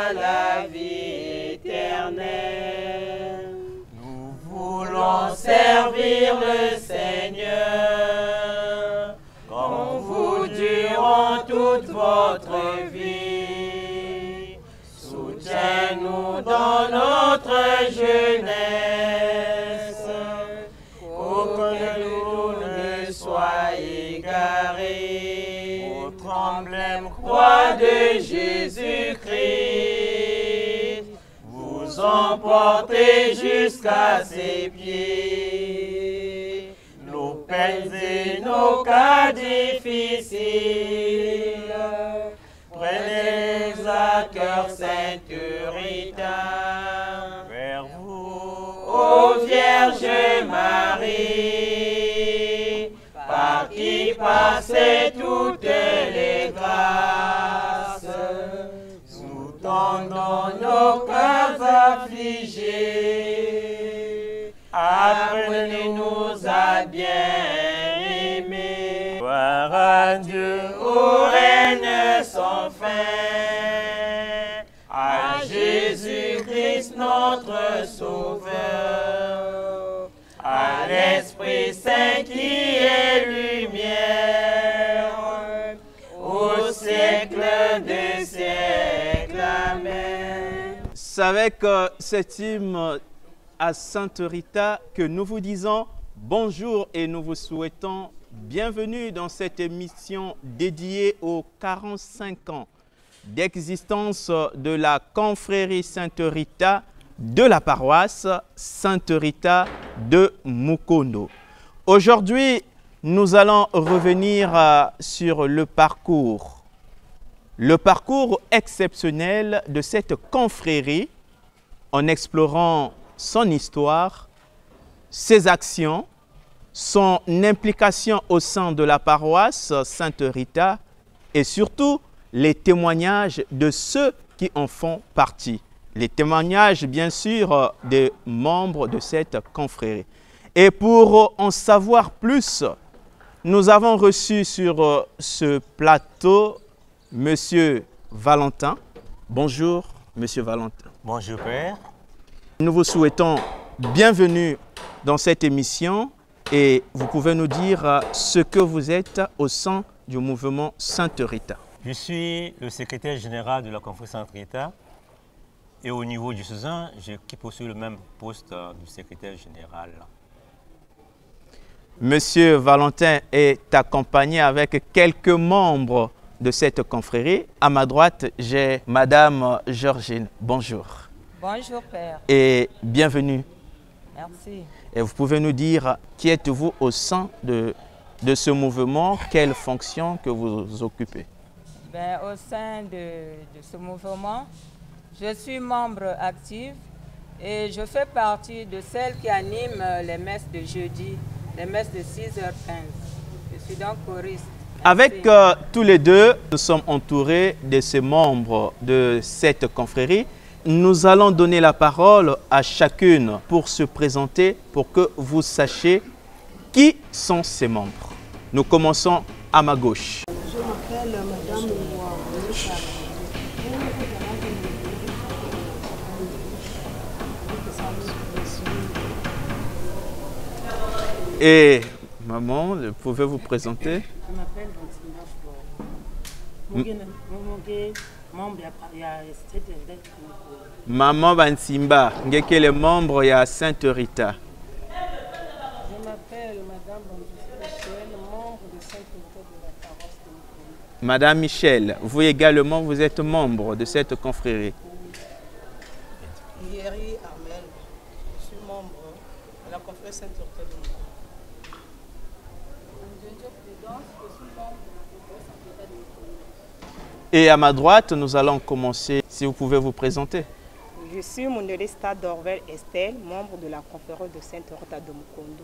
à la vie éternelle. Nous voulons servir le Seigneur comme vous durant toute votre vie. Soutiens-nous dans notre jeunesse pour que nous ne soyons égarés. Votre emblème croix de Jésus-Christ vous emportez jusqu'à ses pieds. Nos peines et nos cas difficiles, prenez-les à cœur, Sainte Rita, vers vous, ô Vierge Marie, par qui passaient toutes les grâces. Nous tendons nos cœurs affligés, apprenez-nous à bien aimer. Gloire à Dieu, ô Reine sans fin, à Jésus-Christ notre Sauveur, à l'Esprit Saint qui est lumière, au siècle des siècles. Amen. C'est avec cet hymne à Sainte Rita que nous vous disons bonjour et nous vous souhaitons bienvenue dans cette émission dédiée aux 45 ans d'existence de la confrérie Sainte Rita de la paroisse Sainte Rita de Mukondo. Aujourd'hui, nous allons revenir sur le parcours exceptionnel de cette confrérie en explorant son histoire, ses actions, son implication au sein de la paroisse Sainte Rita et surtout les témoignages de ceux qui en font partie. Les témoignages, bien sûr, des membres de cette confrérie. Et pour en savoir plus, nous avons reçu sur ce plateau Monsieur Valentin. Bonjour, Monsieur Valentin. Bonjour, Père. Nous vous souhaitons bienvenue dans cette émission et vous pouvez nous dire ce que vous êtes au sein du mouvement Sainte Rita. Je suis le secrétaire général de la confrérie Sainte Rita et au niveau du Suzanne, j'occupe aussi le même poste du secrétaire général. Monsieur Valentin est accompagné avec quelques membres de cette confrérie. À ma droite, j'ai Madame Georgine. Bonjour. Bonjour, Père. Et bienvenue. Merci. Et vous pouvez nous dire qui êtes-vous au sein de ce mouvement, quelle fonction que vous occupez? Au sein de ce mouvement, je suis membre actif et je fais partie de celles qui animent les messes de jeudi, les messes de 6h15. Je suis donc choriste. Avec tous les deux, nous sommes entourés de ces membres de cette confrérie. Nous allons donner la parole à chacune pour se présenter, pour que vous sachiez qui sont ces membres. Nous commençons à ma gauche. Je m'appelle Madame Ouaoucha. Et maman, pouvez vous présenter? Je m'appelle Bansimba Flore. Maman Bansimba, qui est le membre de Sainte Rita. Je m'appelle Madame Michel, membre de Sainte Rita de la paroisse de Mukondo. Madame Michel, vous également, vous êtes membre de cette confrérie. Yeri Armel, je suis membre de la confrérie Sainte Rita de Mukondo. Et à ma droite, nous allons commencer, si vous pouvez vous présenter. Je suis Mondelista Dorvel Estelle, membre de la conférence de Sainte Rita de Mukondo.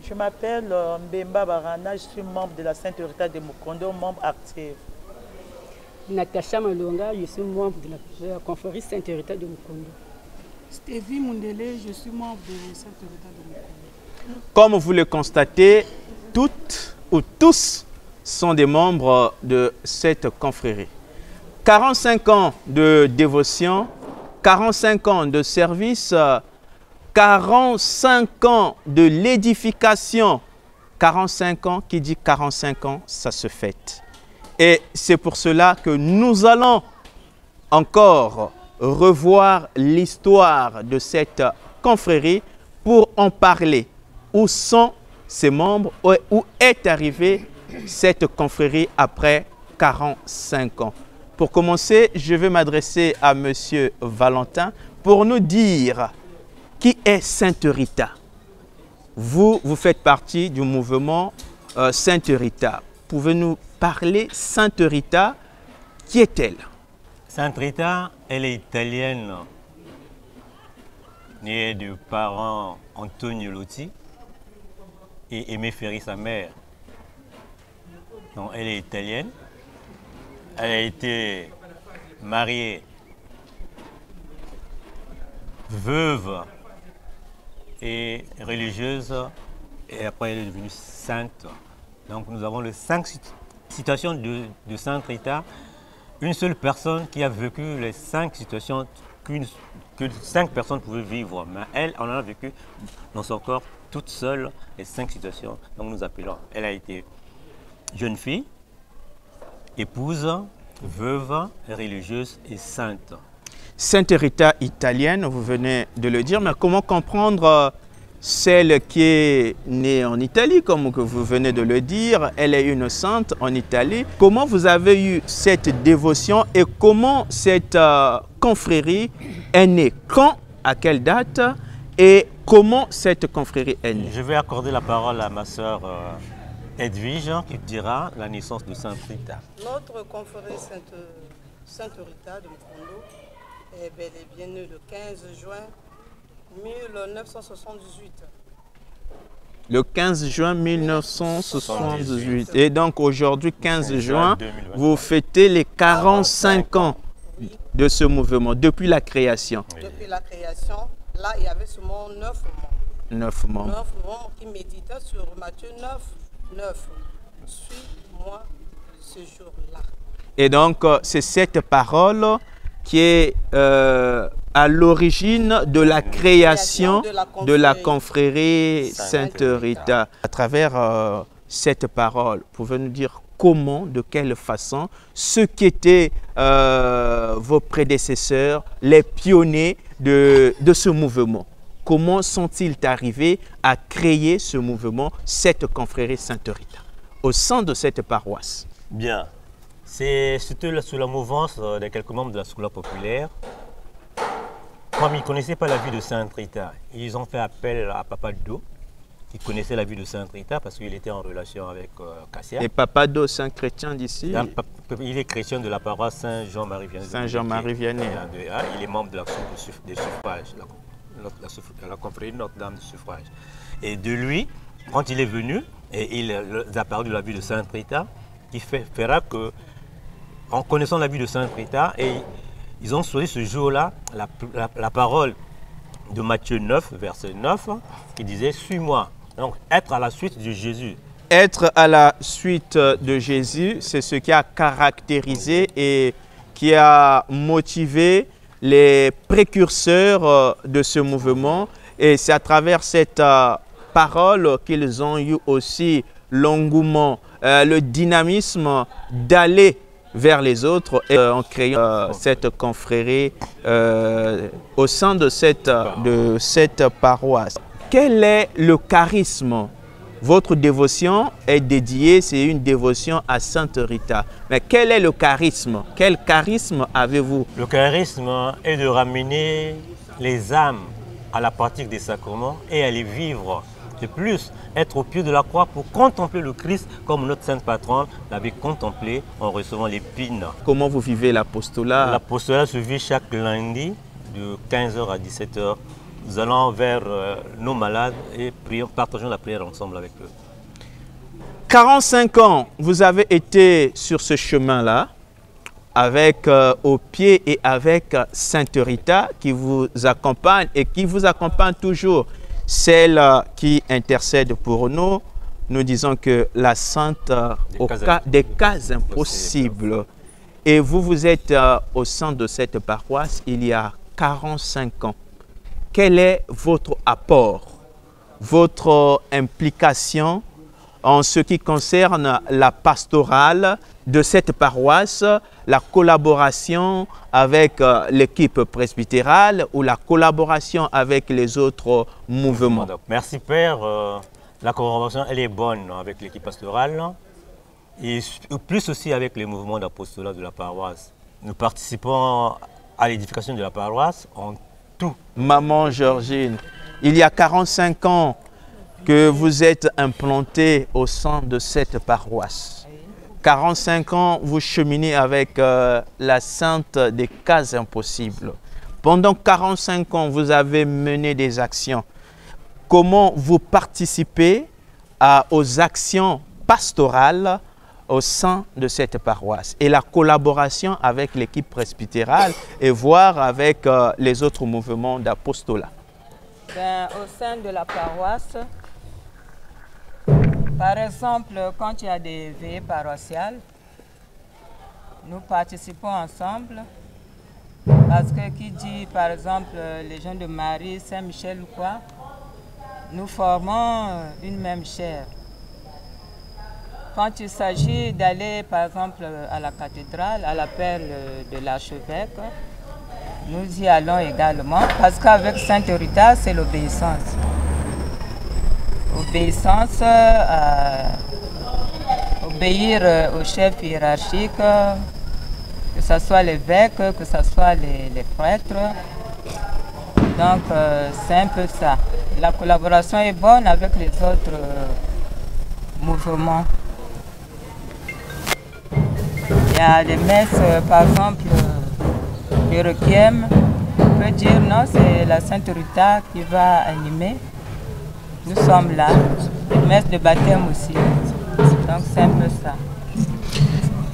Je m'appelle Mbemba Barana, je suis membre de la Sainte Rita de Mukondo, membre actif. Natacha Malonga, je suis membre de la conférence Sainte Rita de Mukondo. Stevie Mundele, je suis membre de Sainte Rita de Mukondo. Comme vous le constatez, toutes ou tous sont des membres de cette confrérie. 45 ans de dévotion, 45 ans de service, 45 ans de l'édification. 45 ans, qui dit 45 ans, ça se fête. Et c'est pour cela que nous allons encore revoir l'histoire de cette confrérie pour en parler. Où sont ses membres, où est arrivée cette confrérie après 45 ans. Pour commencer, je vais m'adresser à M. Valentin pour nous dire qui est Sainte Rita. Vous faites partie du mouvement Sainte Rita. Pouvez-nous parler Sainte Rita? Qui est-elle? Sainte Rita, elle est italienne, née de parents Antonio Lotti et Aimé Ferry, sa mère. Donc, elle est italienne. Elle a été mariée, veuve et religieuse, et après elle est devenue sainte. Donc nous avons les 5 situations de Sainte Rita. Une seule personne qui a vécu les 5 situations que 5 personnes pouvaient vivre. Mais elle en a vécu dans son corps toute seule les 5 situations. Donc nous appelons, elle a été jeune fille, épouse, veuve, religieuse et sainte. Sainte Rita italienne, vous venez de le dire, mais comment comprendre celle qui est née en Italie, comme que vous venez de le dire, elle est une sainte en Italie. Comment vous avez eu cette dévotion et comment cette confrérie est née? Quand, à quelle date et comment cette confrérie est née? Je vais accorder la parole à ma sœur Edwige qui dira la naissance de Sainte Rita. Notre confrérie Sainte Rita de Mukondo est bel et bien née le 15 juin 1978. Le 15 juin 1978. Et donc aujourd'hui, 15 juin, vous fêtez les 45 ans de ce mouvement, depuis la création. Oui. Depuis la création, là, il y avait seulement 9 membres. 9 membres. 9 membres qui méditaient sur Matthieu 9. Suis-moi ce jour-là. Et donc, c'est cette parole qui est à l'origine de la création de la confrérie Sainte Rita. À travers cette parole, pouvez-nous dire comment, de quelle façon, ceux qui étaient vos prédécesseurs, les pionniers de ce mouvement, comment sont-ils arrivés à créer ce mouvement, cette confrérie Sainte Rita, au sein de cette paroisse? Bien. C'est surtout sous la mouvance de quelques membres de la Scola populaire. Comme ils ne connaissaient pas la vie de Sainte Rita, ils ont fait appel à Papa Do, qui connaissait la vie de Sainte Rita parce qu'il était en relation avec Cassia. Et Papa Do, c'est un chrétien d'ici? Il est chrétien de la paroisse Saint-Jean-Marie Vianney. Saint-Jean-Marie Vianney. Il est membre de la des suffrages, la confrérie Notre-Dame du suffrage. Et de lui, quand il est venu, et il a parlé de la vie de Sainte Rita, qui fera que, en connaissant la vie de Sainte Rita, et ils ont choisi ce jour-là la parole de Matthieu 9, verset 9, qui disait « Suis-moi ». Donc, être à la suite de Jésus. Être à la suite de Jésus, c'est ce qui a caractérisé et qui a motivé les précurseurs de ce mouvement. Et c'est à travers cette parole qu'ils ont eu aussi l'engouement, le dynamisme d'aller vers les autres et en créant cette confrérie au sein de cette paroisse. Quel est le charisme? Votre dévotion est dédiée, c'est une dévotion à Sainte Rita. Mais quel est le charisme? Quel charisme avez-vous? Le charisme est de ramener les âmes à la pratique des sacrements et à les vivre. De plus, être au pied de la croix pour contempler le Christ comme notre sainte patronne l'avait contemplé en recevant l'épine. Comment vous vivez l'apostolat? L'apostolat se vit chaque lundi de 15h à 17h. Nous allons vers nos malades et partageons la prière ensemble avec eux. 45 ans, vous avez été sur ce chemin-là, avec au pied et avec Sainte Rita qui vous accompagne et qui vous accompagne toujours. Celle qui intercède pour nous, nous disons que la sainte, au cas des cas impossibles. Et vous êtes au sein de cette paroisse il y a 45 ans. Quel est votre apport, votre implication en ce qui concerne la pastorale de cette paroisse, la collaboration avec l'équipe presbytérale ou la collaboration avec les autres mouvements? Merci Père. La collaboration elle est bonne avec l'équipe pastorale et plus aussi avec les mouvements d'apostolat de la paroisse. Nous participons à l'édification de la paroisse en tout. Maman Georgine, il y a 45 ans que vous êtes implantée au sein de cette paroisse. 45 ans, vous cheminez avec la Sainte des Cas Impossibles. Pendant 45 ans, vous avez mené des actions. Comment vous participez aux actions pastorales au sein de cette paroisse et la collaboration avec l'équipe presbytérale et voire avec les autres mouvements d'apostolat? Au sein de la paroisse, par exemple, quand il y a des veillées paroissiales, nous participons ensemble parce que qui dit, par exemple, les gens de Marie, Saint-Michel ou quoi, nous formons une même chair. Quand il s'agit d'aller, par exemple, à la cathédrale, à l'appel de l'archevêque, nous y allons également parce qu'avec Sainte Rita, c'est l'obéissance. Obéissance, obéir au chef hiérarchique, que ce soit l'évêque, que ce soit les prêtres. Donc, c'est un peu ça. La collaboration est bonne avec les autres mouvements. Il y a les messes, par exemple, le requiem. On peut dire non, c'est la Sainte Rita qui va animer. Nous sommes là. Les messes de baptême aussi. Donc, c'est un peu ça.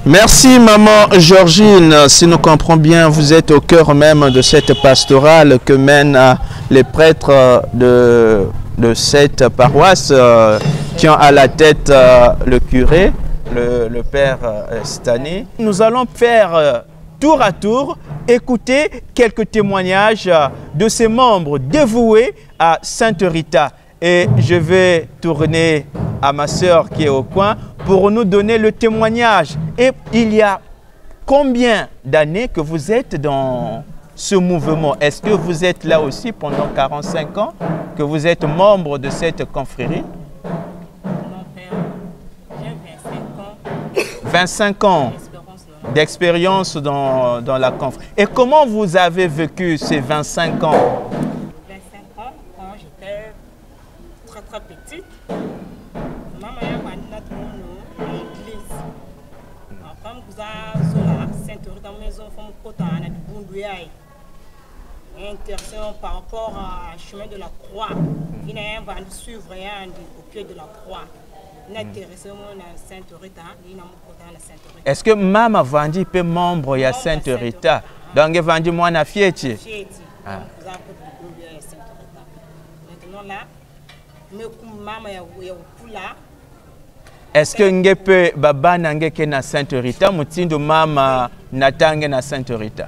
Merci Maman Georgine. Si nous comprenons bien, vous êtes au cœur même de cette pastorale que mènent les prêtres de cette paroisse qui ont à la tête le curé, le père Stani. Nous allons faire tour à tour écouter quelques témoignages de ces membres dévoués à Sainte Rita. Et je vais tourner à ma sœur qui est au coin pour nous donner le témoignage. Et il y a combien d'années que vous êtes dans ce mouvement? Est-ce que vous êtes là aussi pendant 45 ans, que vous êtes membre de cette confrérie? Mon père, j'ai 25 ans d'expérience dans la confrérie. Et comment vous avez vécu ces 25 ans? 25 ans, quand j'étais très petite, maman m'a dit à l'église. Comme vous avez Sainte-Rita dans la maison, il faut que vous ayez intercession par rapport au chemin de la croix. Il y a un vendu suivre au pied de la croix. Est-ce que Maman Vandi peut membre de Sainte Rita? Donc Vandi moi na fieti. Est-ce que ngepe baba nange ke na Sainte Rita mutindo mama natange na Sainte Rita?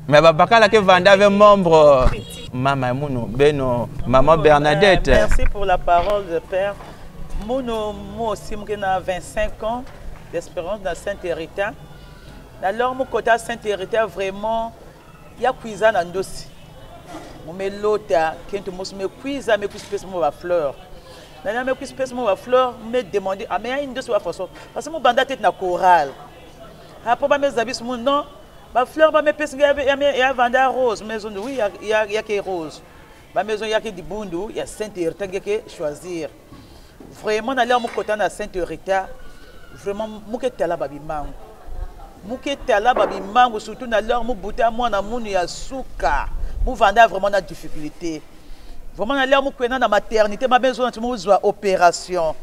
Mais babakala ke Vanda avait membre Maman Mouno Beno Maman Bernadette. Merci pour la parole de Père. Moi aussi, j'ai 25 ans d'espérance dans Sainte Rita. Alors, mon côté Sainte Rita, vraiment, il y a cuisine en dossier. Mon mélota, quand je me cuisine, je me cuisine ma fleur. Maintenant, je me cuisine ma fleur, je me demande, ah, mais il y a une deuxième façon. Parce que mon bandat est dans le choral. Après, mes amis, non. Ma fleur, ma maison, il y a Vanda rose. Maison, oui, il y a que rose. Ma maison, il y a que du bundu, il y a Sainte Rita, il y a que choisir. Vraiment, dans mon côté de Sainte Rita, vraiment, je suis là, je suis là, surtout dans mon bouton, moi, dans mon yasuka. Je vends vraiment dans la difficulté. Vraiment, dans la maternité, ma maison, je suis en opération.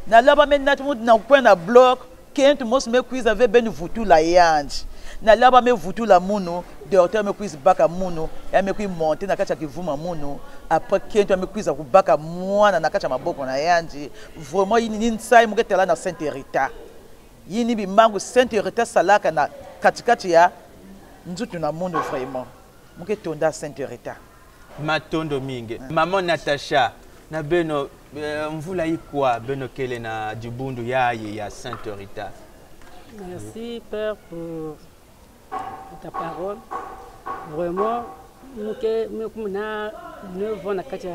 Dans la bloc, quand je me cuise avec ben voutou la yanj. Na laba me voutou la mouno, docteur me cuise baka mouno, et me cuise monter na kacha ki vuma mouno. Après quand me cuise baka moi na kacha maboko na yanji. Vraiment il n'y a pas de là dans Sainte Rita. yini bimangu Sainte Rita salaka na katikati ya nzutu na monde vraiment muke tonda Sainte Rita matondo mingi maman Natacha na beno mvula ikwa beno kele na dibundu ya Sainte Rita. Merci Père pour ta parole. Vraiment nous na 9 ans na kati ya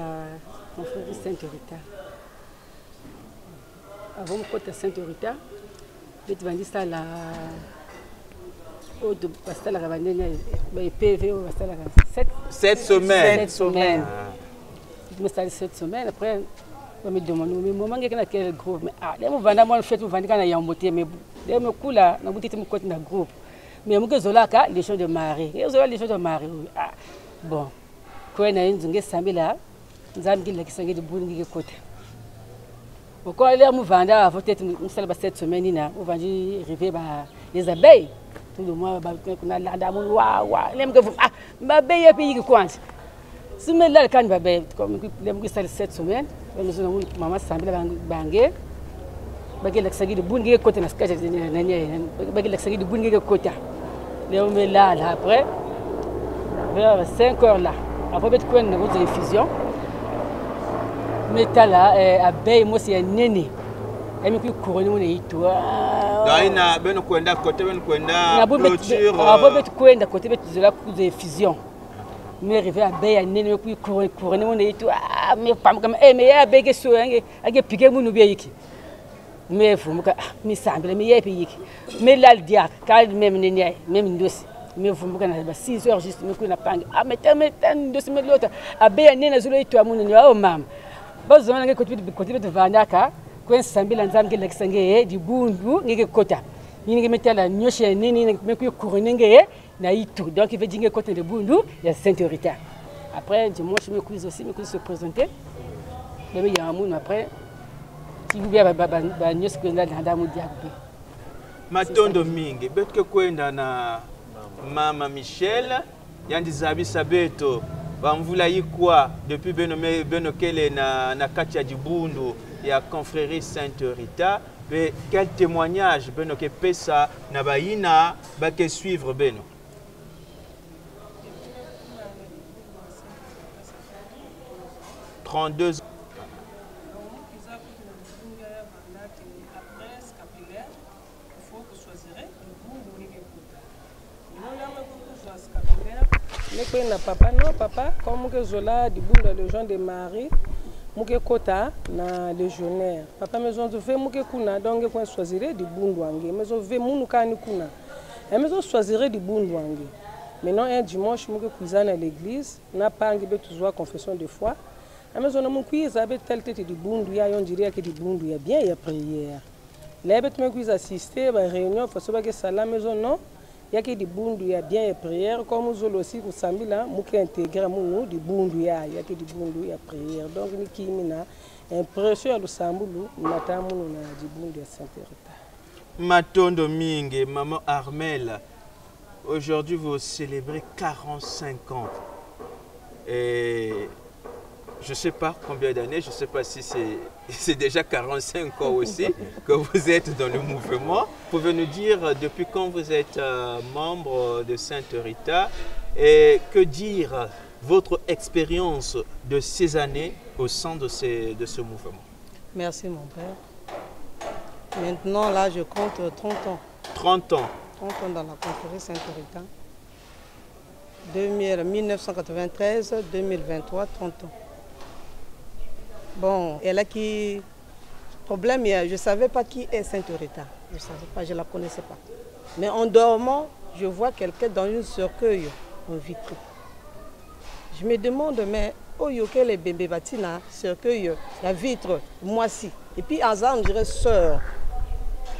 confrérie Sainte Rita. Avant mon côté Sainte Rita, je te vendis ça la de pastel la rabandenia PV au pastel la 7 semaines. 7 semaines. Je me suis 7 semaines après je me demande mais moment que na quel groupe mais ah les mo vanda mo fait mo vandi kana ya mbote mais les me kula na butite mo côté na groupe mais mo kezolaka les choses de Marie. Les choses de Marie. Ah bon. Quoi na nzunge sambila nzambi la kisange de bungi côté. Pourquoi les mo vanda peut-être mo sala 7 semaines na mo vandi river ba les abeilles. Tout le monde ba kuna landa mo wa les me ah ba abeille et puis kwanza. Si me là quand ba abeille comme les mo sala 7 semaines, nous maman sambila bange bagi laksagi de bungi côté na skaja bagi laksagi de bungi côté. Les me là après vers 5 heures là. Après être quoi dans une infusion. Mais là abeille moi c'est nene. Et me puis couronner mon ito. Daina beno kwenda côté beno kwenda clôture. Après être kwenda côté de la infusion. Mais arrivé abeille nene puis couronner mon ito. Ah mais pas comme mais abeille que so age piquer mon ubiyiki. Mais vous me semble mais yé pays. Mais là le dia quand même nene même ndosi. Mais vous me connaissez 6 heures juste me kuna panga. Ah mais ndosi mais l'autre abeille nene zolo ito amunini oh mam. Bazo na côté de vandaka kwa sambila nzamge leksange di bundu ngeke kota. Nini metala nyoshe nini meku couronner na ito. Donc il veut dire côté de bundu ya Sainte Rita. Après dimanche me quiz aussi me se présenter. Mais il y a un monde après qui bien ba nyos que na ndamu diabe. Matondo mingi betke kwenda na Mama Michel yandi zabi sabeto bamvula yikwa depuis beno kele na kati ya dibundu ya confrérie Sainte Rita. Mais quel témoignage beno ke pesa na baina ba ke suivre beno. $32. Na papa non papa comme que zola du bout de gens de Marie muke kota na légionnaire papa maison de fait muke kuna donc qu'on choisirait du bundu wange maison ve munu kani kuna et maison choisirait du bundu wange maintenant un dimanche muke kuizana à l'église na pangi be toujours confession de foi a maison mu kuiza be tel tete du bundu ya on dirait que du bundu ya bien ya prière les bet me kuiza assister ba réunion faut so ba que ça la maison non. Il y a des bundu ya bien et prière comme nous aussi pour sambila muke intégrer munu di bundu ya il y a des bundu ya prière donc ni kimina impression le sambulu nata munu na di bundu ya Sainte Rita. Matondo mingi maman Armel, aujourd'hui vous célébrez 45 ans et je ne sais pas combien d'années, je ne sais pas si c'est déjà 45 ans aussi que vous êtes dans le mouvement. Pouvez nous dire depuis quand vous êtes membre de Sainte Rita et que dire votre expérience de ces années au sein de ce mouvement. Merci mon père. Maintenant là je compte 30 ans. 30 ans. 30 ans dans la confrérie Sainte Rita. 1993, 2023, 30 ans. Bon, elle a qui problème, je ne savais pas qui est Sainte Rita. Je ne savais pas, je ne la connaissais pas. Mais en dormant, je vois quelqu'un dans une cercueil en vitre. Je me demande, mais oh, quel est bébé batina, cercueil, la vitre, moi si. Et puis, hasard, on dirait sœur.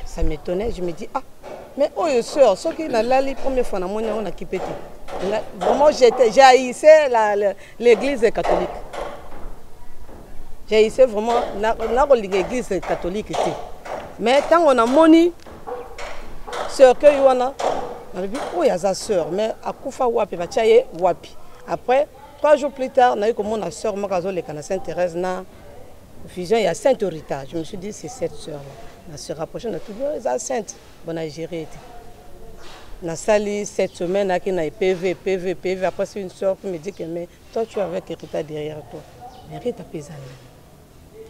Ça m'étonnait, je me dis, ah, mais oh, sœur, ce qui n'a la première fois, on a quitté. Vraiment, j'haïssais l'église catholique. J'haïssais vraiment l'église catholique. Mais quand on a moni, cercueil, on a dit, oh, il y a sa sœur, mais à Koufa Wapi, Wapi. Après, 3 jours plus tard, on a eu comme ma soeur, Sainte Thérèse, na fusion, il y a Sainte Rita. Je me suis dit, c'est cette sœur-là. On se rapproché, on a tout dit, c'est sainte. On a géré. Dans sali cette semaine, on a PV. Après, c'est une soeur qui me dit que mais toi, tu es avec Rita derrière toi. Mais Rita paysanne.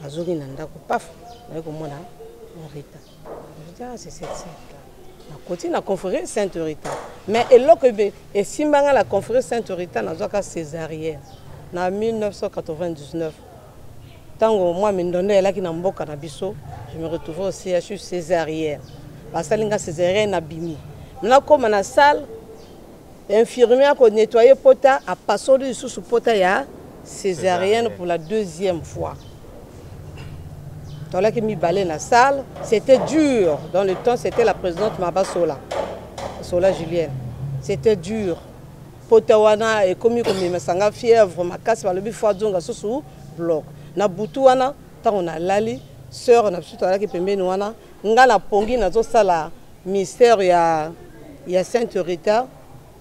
Azuri Nandako, paf, avec moi, Rita. Je dis, ah, c'est cette sainte-là. On continue à conférer Sainte Rita. Mais et si on a la conférence Sainte Rita, on a césarienne. En 1999. Tant que moi, je me retrouvais au CHU césarienne. Parce que la césarienne a bimi. Maintenant, comme dans la salle, l'infirmière qui nettoyait le pota a passé sous le pota, il y a césarienne pour la deuxième fois. Dans la qui mis balai dans la salle, c'était dur. Dans le temps, c'était la présidente Maba Sola Julienne. C'était dur. Potawana et comme me sanga fièvre, ma casse par le bifo zonga sous bloc. Na butuana, tant on a lali, sœur na psuto ala qui pembe noana, nga na pongi na zo sala mystère ya Sainte Rita.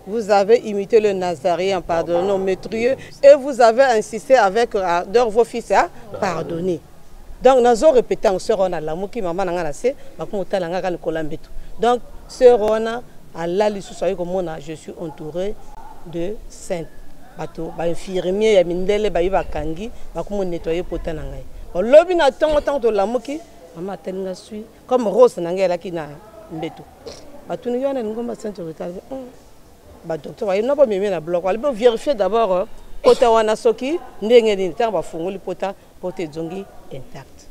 Vous avez imité le Nazarien, pardon, métrieux, et vous avez insisté avec vos fils à pardonner. Donc, nous avons répété en sœur on a l'amour qui maman n'a pas fait, donc sœur on a la soyez comme moi, je suis entouré de saints. Bateau, infirmier, ya mindele, ba kangi, ba comme nettoyer potin na ngai. On lobi na tant de l'amour qui maman telinga suis comme rose na ngai la ki na mbeto. Batou ni yana ngomba Sainte Rita. Ba docteur il n'a pas mis na bloc. Il faut vérifier d'abord pota wana soki ndenge ni tant ba fungoli pota pote zongi intact.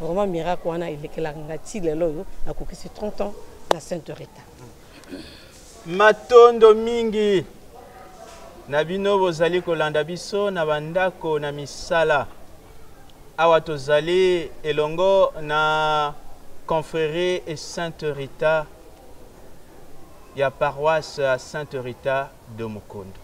Vraiment miracle wana il est que la ngati lelo yo na kokisi 30 ans la Sainte Rita. Matondo mingi nabino bozali kolanda biso na bandako na misala awa tozali elongo na confrérie et Sainte Rita ya paroisse Sainte Rita de Mukondo.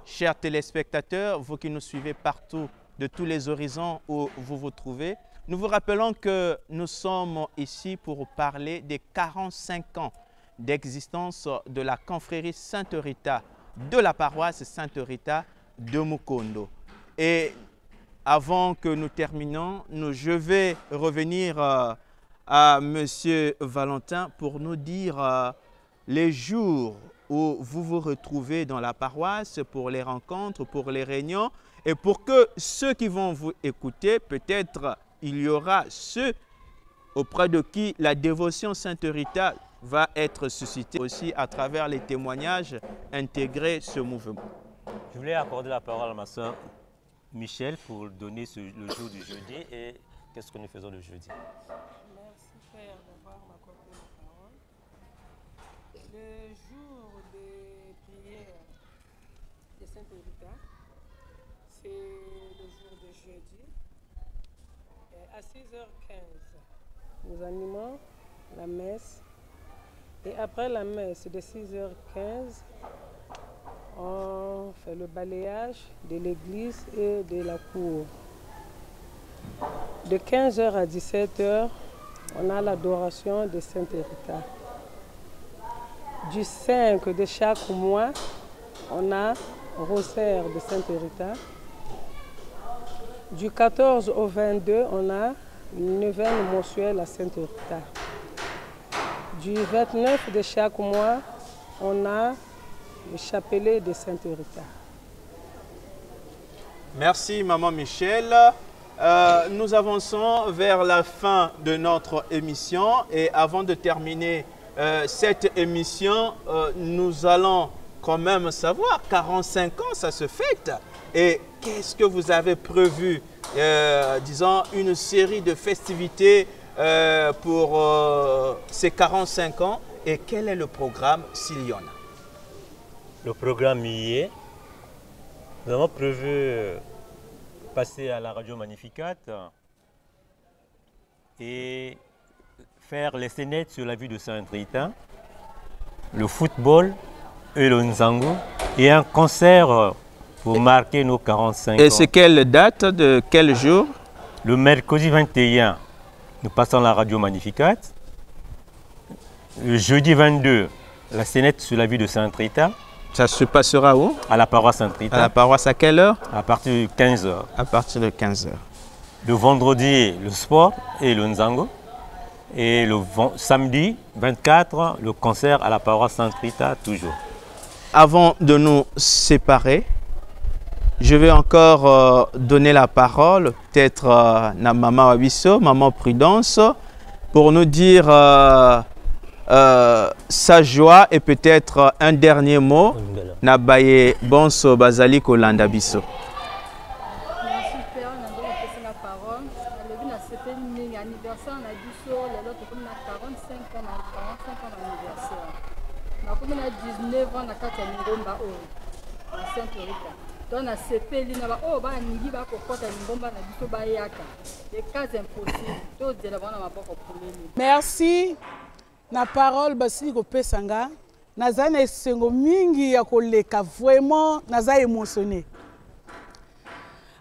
Chers téléspectateurs, vous qui nous suivez partout de tous les horizons où vous vous trouvez, nous vous rappelons que nous sommes ici pour parler des 45 ans d'existence de la confrérie Sainte Rita, de la paroisse Sainte Rita de Mukondo. Et avant que nous terminions, je vais revenir à M. Valentin pour nous dire les jours où vous vous retrouvez dans la paroisse pour les rencontres, pour les réunions, et pour que ceux qui vont vous écouter, peut-être il y aura ceux auprès de qui la dévotion Sainte Rita va être suscitée aussi à travers les témoignages intégrés ce mouvement. Je voulais accorder la parole à ma soeur Michel pour donner le jour du jeudi et qu'est-ce que nous faisons le jeudi. Merci Père d'avoir m'accordé la parole. Le jour des prières de Sainte Rita, c'est le jour de jeudi. Et à 6h15, nous animons la messe. Et après la messe de 6h15, on fait le balayage de l'église et de la cour. De 15h à 17h, on a l'adoration de Sainte Rita. Du 5 de chaque mois, on a rosaire de Sainte Rita. Du 14 au 22, on a une neuvaine mensuelle à Sainte Rita. Du 29 de chaque mois, on a le chapelet de Sainte Rita. Merci Maman Michel. Nous avançons vers la fin de notre émission et avant de terminer cette émission, nous allons quand même savoir, 45 ans, ça se fête. Et qu'est-ce que vous avez prévu, disons, une série de festivités pour ces 45 ans et quel est le programme s'il y en a? Le programme y est. Nous avons prévu passer à la radio Magnificat et faire les scénettes sur la vue de Sainte Rita, le football et le nzango et un concert pour marquer nos 45 ans. Et c'est quelle date, de quel jour? Le mercredi 21, nous passons à la radio Magnificat. Le jeudi 22, la scénette sur la vue de Sainte Rita. Ça se passera où? À la paroisse Sainte Rita. À la paroisse à quelle heure? À partir de 15h. À partir de 15h. Le vendredi, le sport et le nzango. Et le samedi 24, le concert à la paroisse Sainte Rita, toujours. Avant de nous séparer, je vais encore donner la parole, peut-être à Maman Wabiso, Maman Prudence, pour nous dire sa joie et peut-être un dernier mot. Nabaye Bonso Bazali Kolanda Biso. Merci Père, on a donné la parole. Le a c'était un anniversaire, on a dit sur l'autre, comme on a 45 ans d'anniversaire. Comme on a 19 ans, on a 4 ans à Sainte-Rita. Donc on a CP, on a oh, bah, on va porter une bombe, on a dit sur Bayaka. Les cas impossibles, tous les éléments n'ont pas compris. Merci. La parole, Basili Kopesanga. Nazana esengo mingi ya koleka, vraiment naza émotionné.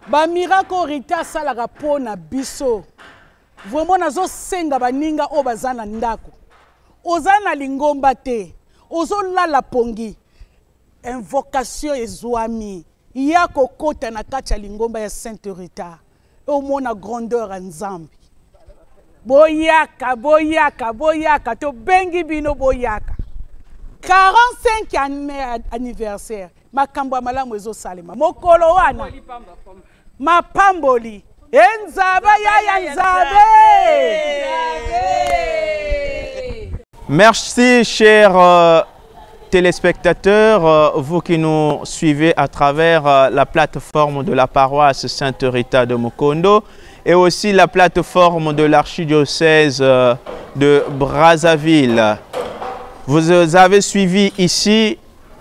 Ba miracle Rita salaka pona biso. Vraiment nazo senga baninga o bazana ndako. Ozana lingomba te. Ozo lala pongi. Invocation ezwami. Ya kokota na kacha lingomba ya Sainte Rita. O mona grandeur ya Nzambi. Boyaka, boyaka, boyaka, to bengi bino boyaka. 45 anniversaire. Makambo malamu ezo salema. Mokolo wana. Mapamboli. Enzabe ya nzabe. Merci, chers téléspectateurs, vous qui nous suivez à travers la plateforme de la paroisse Sainte Rita de Mukondo et aussi la plateforme de l'archidiocèse de Brazzaville. Vous avez suivi ici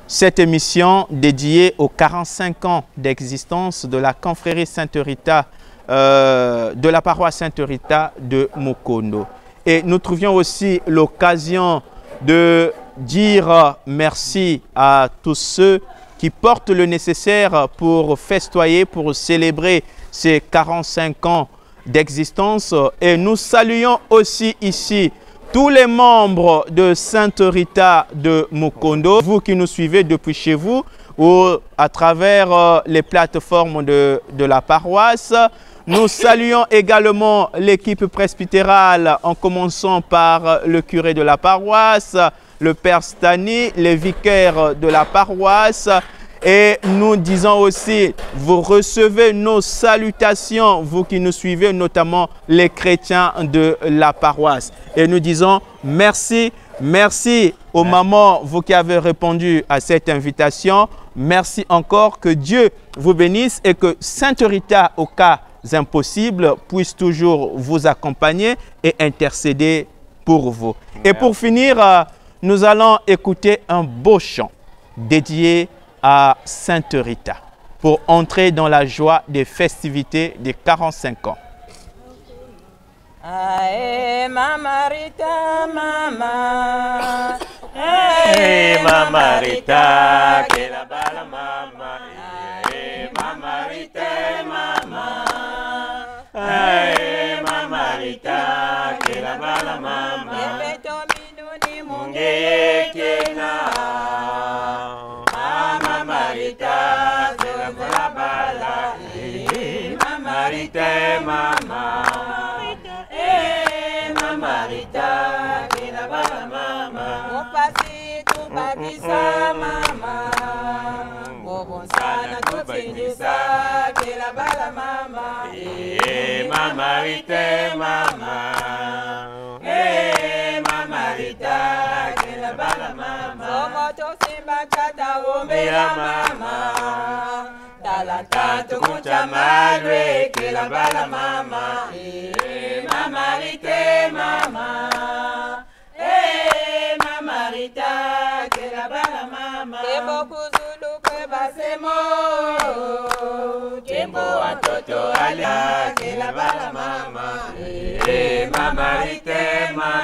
cette émission dédiée aux 45 ans d'existence de la confrérie Sainte Rita, de la paroisse Sainte Rita de Mukondo. Et nous trouvions aussi l'occasion de dire merci à tous ceux qui portent le nécessaire pour festoyer, pour célébrer ces 45 ans d'existence. Et nous saluons aussi ici tous les membres de Sainte Rita de Mukondo, vous qui nous suivez depuis chez vous ou à travers les plateformes de la paroisse. Nous saluons également l'équipe presbytérale en commençant par le curé de la paroisse, le père Stani, les vicaires de la paroisse. Et nous disons aussi, vous recevez nos salutations, vous qui nous suivez, notamment les chrétiens de la paroisse. Et nous disons merci, merci aux mamans, vous qui avez répondu à cette invitation. Merci encore, que Dieu vous bénisse et que Sainte Rita, au cas impossible, puisse toujours vous accompagner et intercéder pour vous. Merci. Et pour finir, nous allons écouter un beau chant dédié à Sainte Rita pour entrer dans la joie des festivités des 45 ans. Ae Mama Rita, Mama. Ae Mama Rita, que la bala mama. Ae Mama Rita, Mama. Ae Mama Rita, que la bala mama. Epeto minuni Mungeye kena. Marita, de la bala, Marita, mama, Marita, que la bala, mama, un pasito pa visa, mama, o bonsana tu finisa, que la bala, mama, Marita, mama, Marita, que la bala, mama, somos tosimba chata ombela, mama, talanta mucha madre, que la bala, mama, Mama Rita, mama, Mama Rita, que la bala, mama, que boku zulu que basemo, que boa toto alia, que la bala, mama, Mama Rita, mama.